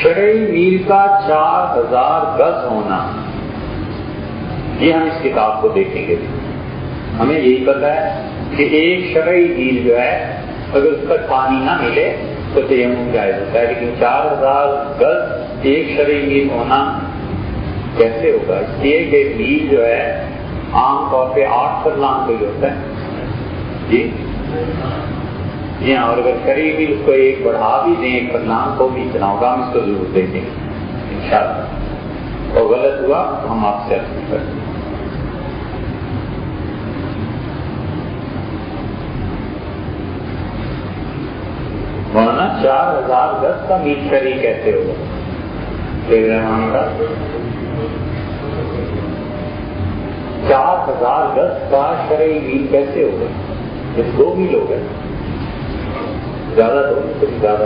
شرعی میل کا 4000 گز ہونا، یہ ہم اس کتاب کو دیکھیں گے. ہمیں یہی پتا ہے کہ ایک شرعی میل جو ہے اگر اس پر پانی نہ ملے تو تیمم جائز ہوتا ہے، لیکن 4000 گز ایک شرعی میل ہونا کیسے ہوگا؟ اس لیے کہ میل جو ہے عام طور پہ 8 فرلانگ کوئی ہوتا ہے. جی ہاں، اور اگر شرعی میل اس کو ایک بڑھا بھی دیں 1 فرلانگ تو بھی اتنا ہوگا. ہم اس کو ضرور دیکھیں گے انشاءاللہ. اور غلط ہوا تو ہم آپ سے عرض کریں. مولانا 4000 گز کا میل شرعی کیسے ہوگا؟ 4000 گز کا شرعی میل کیسے ہوگا؟ 2 میل ہو گئے، زیادہ 2 سے زیادہ.